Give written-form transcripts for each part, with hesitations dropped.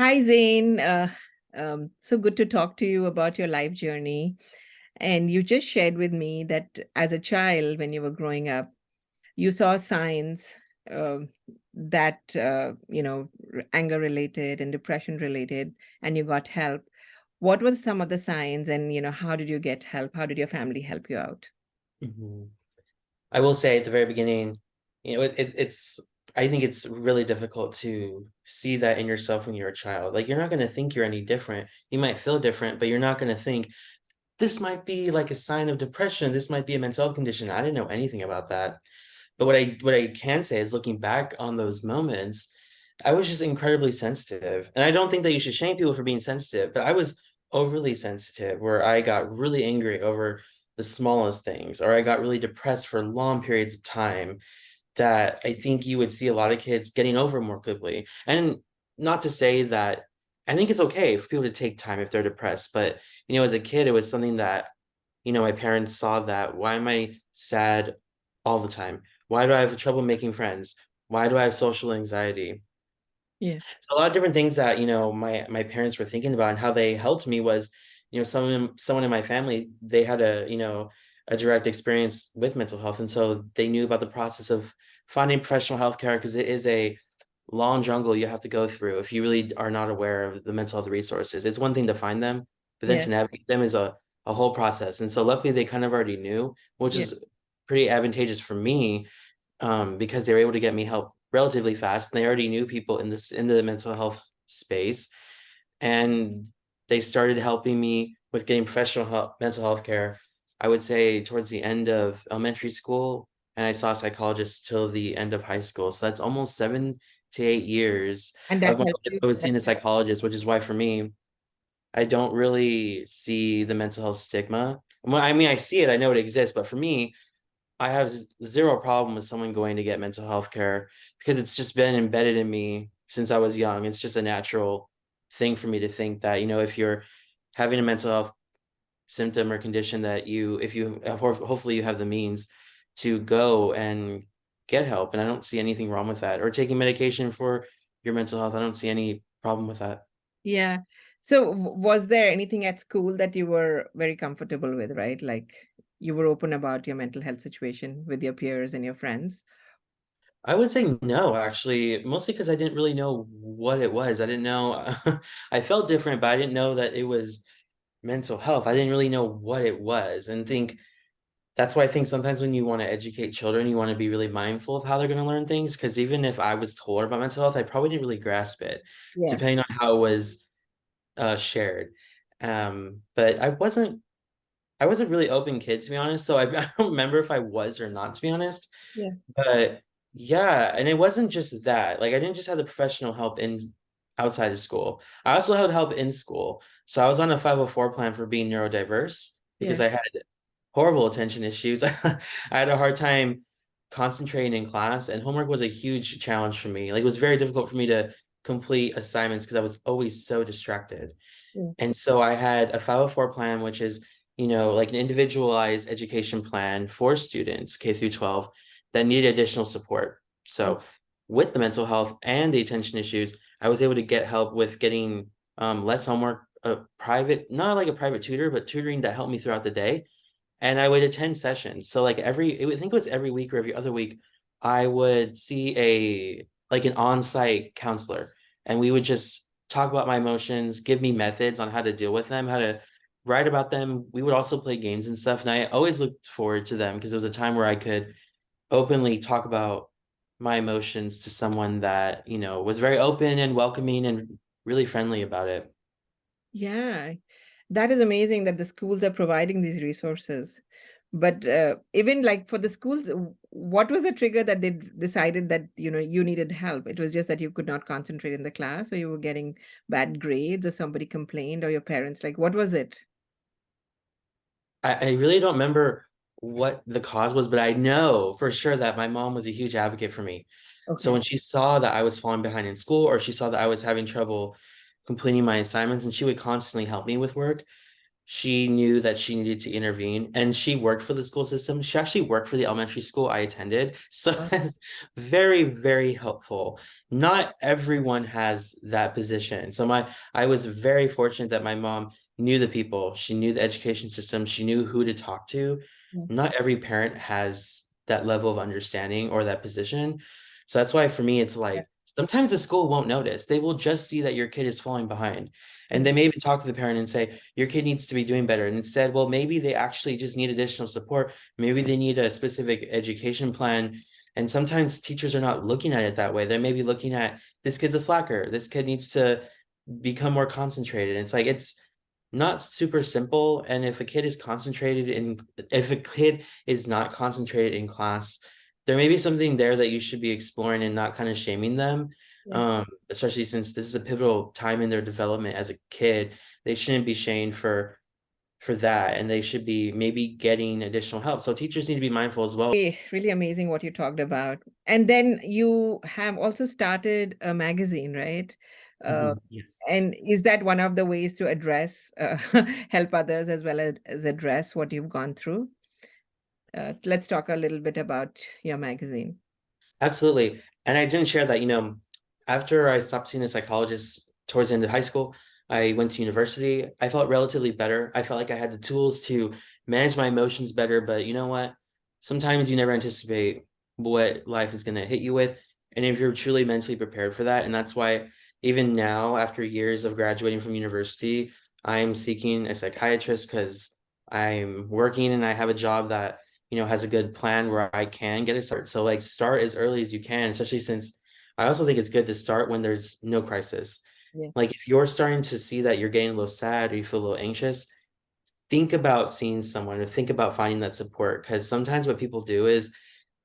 Hi, Zane. So good to talk to you about your life journey. And you just shared with me that as a child, when you were growing up, you saw signs uh, that, anger related and depression related, and you got help. What were some of the signs, and, how did you get help? How did your family help you out? Mhm. I will say at the very beginning, it's I think it's really difficult to see that in yourself when you're a child. Like you're not going to think you're any different. You might feel different, but you're not going to think this might be like a sign of depression. This might be a mental health condition. I didn't know anything about that. But what I can say is looking back on those moments, I was just incredibly sensitive. And I don't think that you should shame people for being sensitive, but I was overly sensitive where I got really angry over the smallest things, or I got really depressed for long periods of time that I think you would see a lot of kids getting over more quickly. And not to say that I think it's okay for people to take time if they're depressed, but as a kid, it was something that my parents saw that. Why am I sad all the time? Why do I have trouble making friends? Why do I have social anxiety? Yeah. So a lot of different things that, my parents were thinking about and how they helped me was, someone in my family, they had a direct experience with mental health. And so they knew about the process of finding professional health care because it is a long jungle you have to go through if you really are not aware of the mental health resources. It's one thing to find them, but then Yeah. to navigate them is a whole process. And so luckily they kind of already knew, which Yeah. is pretty advantageous for me, because they were able to get me help relatively fast. And they already knew people in the mental health space, and they started helping me with getting professional mental health care. I would say towards the end of elementary school, and I saw a psychologist till the end of high school. So that's almost 7 to 8 years And that of my helped life you. I was seeing a psychologist, which is why for me, I don't really see the mental health stigma. Well, I mean, I see it, I know it exists, but for me, I have zero problem with someone going to get mental health care because it's just been embedded in me since I was young. It's just a natural thing for me to think that, if you're having a mental health symptom or condition that if you hopefully you have the means to go and get help. And I don't see anything wrong with that. Or taking medication for your mental health. I don't see any problem with that. Yeah. So was there anything at school that you were very comfortable with, right? Like you were open about your mental health situation with your peers and your friends? I would say no, actually, mostly because I didn't really know what it was. I didn't know. I felt different, but I didn't know that it was mental health. I didn't really know what it was, and think that's why I think sometimes when you want to educate children, you want to be really mindful of how they're going to learn things. Because even if I was told about mental health, I probably didn't really grasp it, Yeah. depending on how it was shared. But I wasn't really open kid, to be honest. So I don't remember if I was or not, to be honest. Yeah. But yeah, and it wasn't just that. Like I didn't just have the professional help in outside of school. I also had help in school. So I was on a 504 plan for being neurodiverse because Yeah. I had horrible attention issues. I had a hard time concentrating in class, and homework was a huge challenge for me. Like it was very difficult for me to complete assignments because I was always so distracted. Yeah. And so I had a 504 plan, which is, like an individualized education plan for students K through 12 that needed additional support. Yeah. So with the mental health and the attention issues, I was able to get help with getting less homework, not like a private tutor, but tutoring that helped me throughout the day. And I would attend sessions. So like I think it was every week or every other week, I would see like an on-site counselor, and we would just talk about my emotions, give me methods on how to deal with them, how to write about them. We would also play games and stuff. And I always looked forward to them because it was a time where I could openly talk about my emotions to someone that, was very open and welcoming and really friendly about it. Yeah. That is amazing that the schools are providing these resources. But even like for the schools, what was the trigger that they decided that, you needed help? It was just that you could not concentrate in the class, or you were getting bad grades, or somebody complained, or your parents, like, what was it? I really don't remember what the cause was, but I know for sure that my mom was a huge advocate for me. So Okay. when she saw that I was falling behind in school, or she saw that I was having trouble completing my assignments, and she would constantly help me with work, she knew that she needed to intervene, and she worked for the school system. She actually worked for the elementary school I attended. So Oh, that's very, very helpful. Not everyone has that position. So I was very fortunate that my mom knew the people, she knew the education system, she knew who to talk to. yeah, Not every parent has that level of understanding or that position. So that's why for me, it's yeah, like sometimes the school won't notice. They will just see that your kid is falling behind. And yeah, they may even talk to the parent and say, your kid needs to be doing better. And instead, well, maybe they actually just need additional support. Maybe they need a specific education plan. And sometimes teachers are not looking at it that way. They may be looking at this kid's a slacker. This kid needs to become more concentrated. And it's like it's not super simple. And if a kid is not concentrated in class, there may be something there that you should be exploring and not kind of shaming them. yeah. Especially since this is a pivotal time in their development as a kid. They shouldn't be shamed for that, and they should be maybe getting additional help. So teachers need to be mindful as well. Really amazing what you talked about. And then you have also started a magazine, right? Uh, Mhm, yes. and is that one of the ways to address, help others as well as address what you've gone through? Let's talk a little bit about your magazine. Absolutely. And I didn't share that, after I stopped seeing a psychologist towards the end of high school, I went to university. I felt relatively better. I felt like I had the tools to manage my emotions better. But you know what? Sometimes you never anticipate what life is going to hit you with. And if you're truly mentally prepared for that, and that's why even now, after years of graduating from university, I'm seeking a psychiatrist because I'm working and I have a job that has a good plan where I can get a start. So like start as early as you can, especially since I also think it's good to start when there's no crisis. Yeah, Like if you're starting to see that you're getting a little sad or you feel a little anxious, think about seeing someone or think about finding that support. Because sometimes what people do is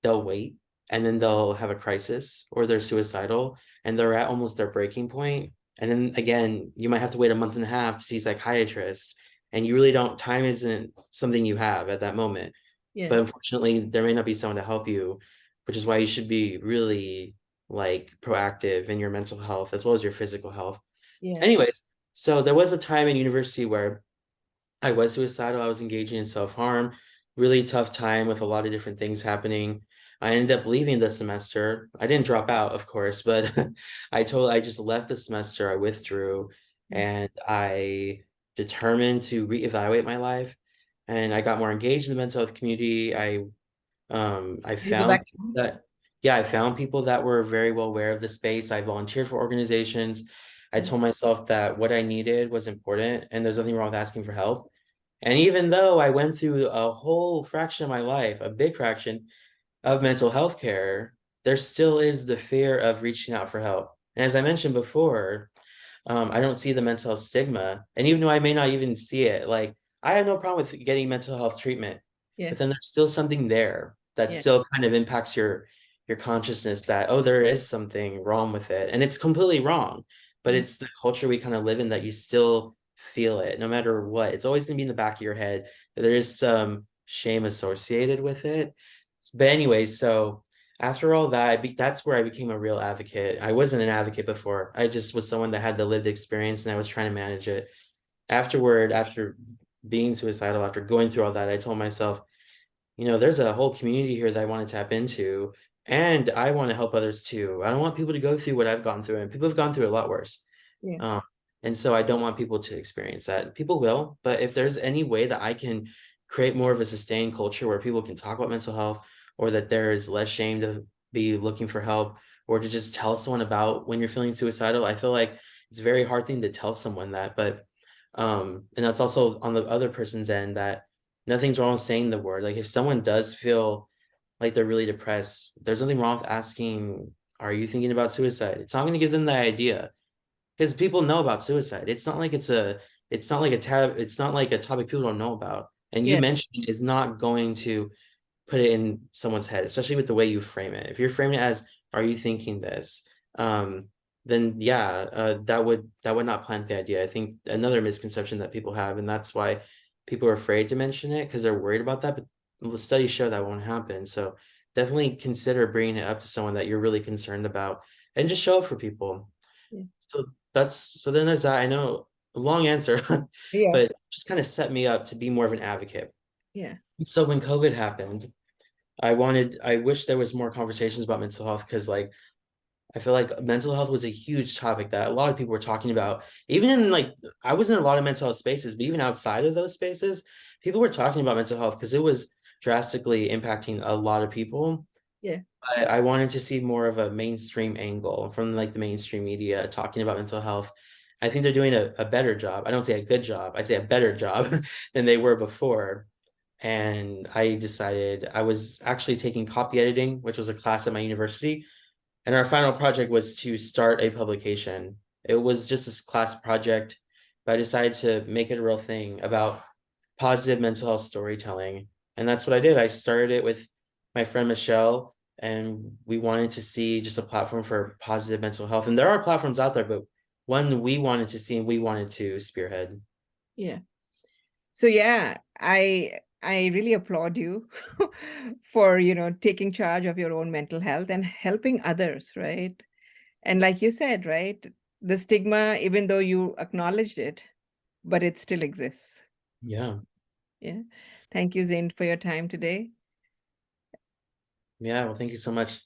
they'll wait and then they'll have a crisis or they're suicidal and they're at almost their breaking point. And then again, you might have to wait a month and a half to see psychiatrists. And you really don't, time isn't something you have at that moment. yeah, But unfortunately, there may not be someone to help you, which is why you should be really like proactive in your mental health as well as your physical health. yeah. Anyways, so there was a time in university where I was suicidal. I was engaging in self-harm, really tough time with a lot of different things happening. I ended up leaving the semester. I didn't drop out, of course, but I just left the semester. I withdrew Mm. and I determined to reevaluate my life. And I got more engaged in the mental health community. I You go found back. people that, yeah, I found people that were very well aware of the space. I volunteered for organizations. I Mm. told myself that what I needed was important and there's nothing wrong with asking for help. And even though I went through a whole fraction of my life, a big fraction of mental health care, there still is the fear of reaching out for help. And as I mentioned before, I don't see the mental health stigma. And even though I may not even see it, like I have no problem with getting mental health treatment, Yeah, but then there's still something there that yeah, still kind of impacts your consciousness that, oh, there is something wrong with it. And it's completely wrong. But yeah, it's the culture we kind of live in that you still feel it no matter what. It's always gonna be in the back of your head. There is some shame associated with it. But anyway, so after all that, that's where I became a real advocate. I wasn't an advocate before. I just was someone that had the lived experience and I was trying to manage it. After being suicidal, after going through all that, I told myself, there's a whole community here that I want to tap into, and I want to help others too. I don't want people to go through what I've gone through, and people have gone through a lot worse. yeah, Um, and so I don't want people to experience that. People will, but if there's any way that I can create more of a sustained culture where people can talk about mental health, or that there is less shame to be looking for help, or to just tell someone about when you're feeling suicidal, I feel like it's a very hard thing to tell someone that. But and that's also on the other person's end that nothing's wrong with saying the word. Like if someone does feel like they're really depressed, there's nothing wrong with asking, are you thinking about suicide? It's not going to give them the idea because people know about suicide. It's not like a topic people don't know about. And you yeah, mentioning is not going to put it in someone's head, especially with the way you frame it. If you're framing it as, are you thinking this? Um, then yeah, that would not plant the idea. I think another misconception that people have, and that's why people are afraid to mention it because they're worried about that. But the studies show that won't happen. So definitely consider bringing it up to someone that you're really concerned about, and just show up for people. yeah. So so then there's that. I know long answer, Yeah. but just kind of set me up to be more of an advocate. Yeah. So when COVID happened, I wish there was more conversations about mental health, because like I feel like mental health was a huge topic that a lot of people were talking about. Even in like, I was in a lot of mental health spaces, but even outside of those spaces, people were talking about mental health because it was drastically impacting a lot of people. Yeah. I wanted to see more of a mainstream angle from like the mainstream media talking about mental health. I think they're doing a better job. I don't say a good job, I say a better job than they were before. And I decided, I was actually taking copy editing, which was a class at my university. And our final project was to start a publication. It was just this class project, but I decided to make it a real thing about positive mental health storytelling. And that's what I did. I started it with my friend Michelle, and we wanted to see just a platform for positive mental health. And there are platforms out there, but one we wanted to see and we wanted to spearhead. Yeah. So yeah, I really applaud you for, taking charge of your own mental health and helping others, right? And like you said, right, the stigma, even though you acknowledged it, but it still exists. Yeah. Yeah. Thank you, Zane, for your time today. Yeah. Well, thank you so much.